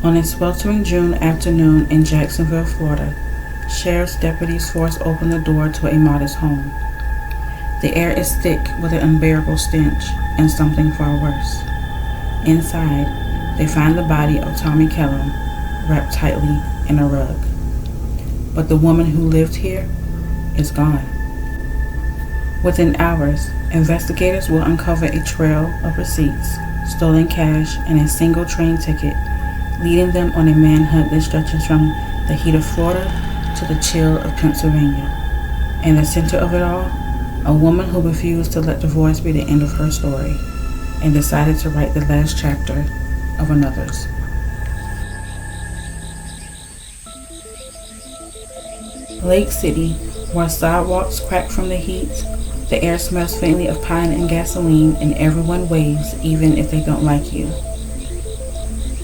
On a sweltering June afternoon in Jacksonville, Florida, sheriff's deputies force open the door to a modest home. The air is thick with an unbearable stench and something far worse. Inside, they find the body of Tommy Kellum wrapped tightly in a rug. But the woman who lived here is gone. Within hours, investigators will uncover a trail of receipts, stolen cash, and a single train ticket, leading them on a manhunt that stretches from the heat of Florida to the chill of Pennsylvania. In the center of it all, a woman who refused to let divorce be the end of her story and decided to write the last chapter of another's. Lake City, where sidewalks crack from the heat, the air smells faintly of pine and gasoline, and everyone waves even if they don't like you.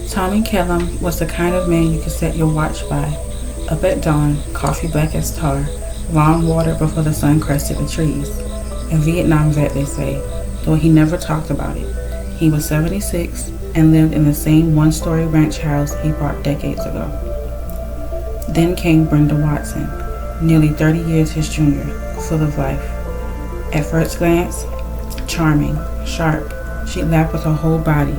Tommy Kellum was the kind of man you could set your watch by. Up at dawn, coffee black as tar, long water before the sun crested the trees. A Vietnam vet, they say, though he never talked about it. He was 76 and lived in the same one-story ranch house he bought decades ago. Then came Brenda Watson, nearly 30 years his junior, full of life. At first glance, charming, sharp, she laughed with her whole body,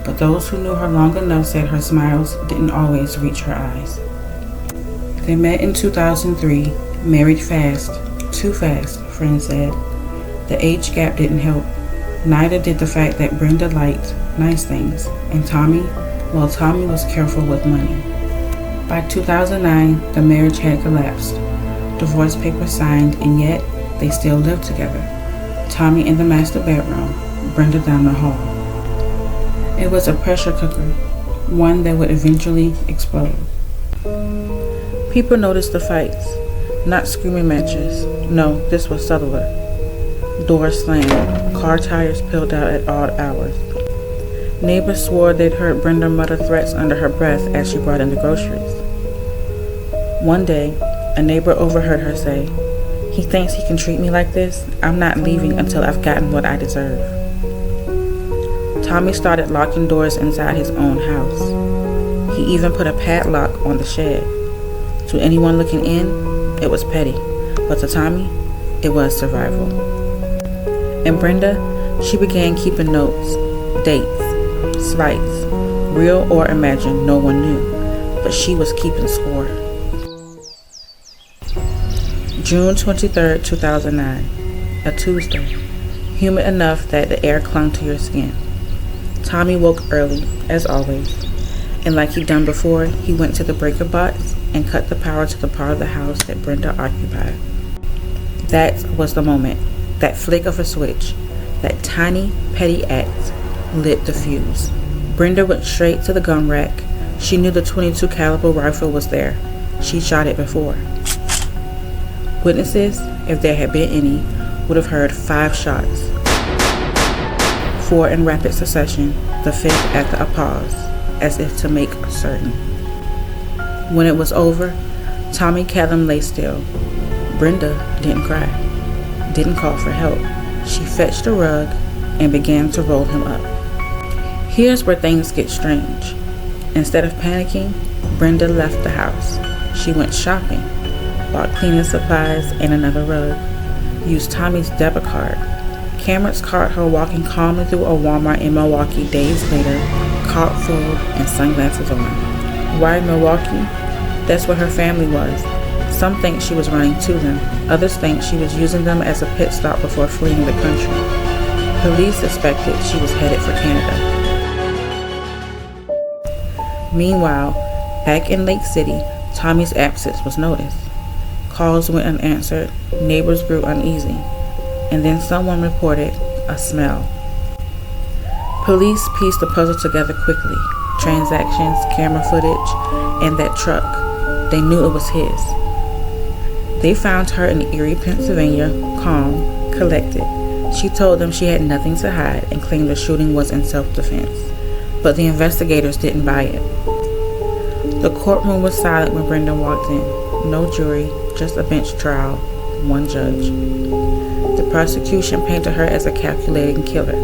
but those who knew her long enough said her smiles didn't always reach her eyes. They met in 2003, married fast, too fast, friends said. The age gap didn't help. Neither did the fact that Brenda liked nice things, and Tommy was careful with money. By 2009, the marriage had collapsed. Divorce papers signed, and yet they still lived together. Tommy in the master bedroom, Brenda down the hall. It was a pressure cooker, one that would eventually explode. People noticed the fights, not screaming matches. No, this was subtler. Doors slammed, car tires peeled out at odd hours. Neighbors swore they'd heard Brenda mutter threats under her breath as she brought in the groceries. One day, a neighbor overheard her say, "He thinks he can treat me like this. I'm not leaving until I've gotten what I deserve." Tommy started locking doors inside his own house. He even put a padlock on the shed. To anyone looking in, it was petty, but to Tommy, it was survival. And Brenda, she began keeping notes, dates, slights, real or imagined, no one knew, but she was keeping score. June 23rd, 2009, a Tuesday, humid enough that the air clung to your skin. Tommy woke early, as always, and like he'd done before, he went to the breaker box and cut the power to the part of the house that Brenda occupied. That was the moment, that flick of a switch, that tiny, petty act lit the fuse. Brenda went straight to the gun rack. She knew the .22 caliber rifle was there. She shot it before. Witnesses, if there had been any, would have heard 5 shots. 4 in rapid succession, the 5th after a pause, as if to make certain. When it was over, Tommy Kellum lay still. Brenda didn't cry, didn't call for help. She fetched a rug and began to roll him up. Here's where things get strange. Instead of panicking, Brenda left the house. She went shopping, bought cleaning supplies and another rug, used Tommy's debit card. Cameras caught her walking calmly through a Walmart in Milwaukee days later, caught full and sunglasses on. Why Milwaukee? That's where her family was. Some think she was running to them. Others think she was using them as a pit stop before fleeing the country. Police suspected she was headed for Canada. Meanwhile, back in Lake City, Tommy's absence was noticed. Calls went unanswered, neighbors grew uneasy, and then someone reported a smell. Police pieced the puzzle together quickly. Transactions, camera footage, and that truck. They knew it was his. They found her in Erie, Pennsylvania, calm, collected. She told them she had nothing to hide and claimed the shooting was in self-defense. But the investigators didn't buy it. The courtroom was silent when Brenda walked in. No jury, just a bench trial, one judge. The prosecution painted her as a calculating killer.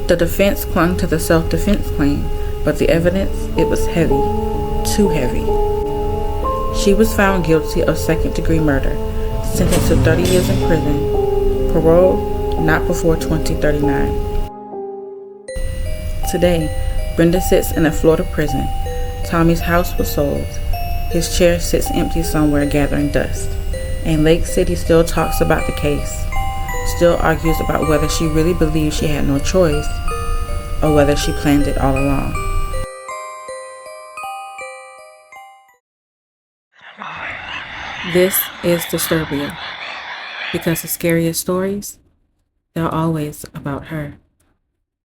The defense clung to the self-defense claim, but the evidence, it was heavy, too heavy. She was found guilty of second-degree murder, sentenced to 30 years in prison, parole not before 2039. Today, Brenda sits in a Florida prison. Tommy's house was sold. His chair sits empty somewhere gathering dust. And Lake City still talks about the case, still argues about whether she really believes she had no choice or whether she planned it all along. This is distHERbia, because the scariest stories, they're always about her.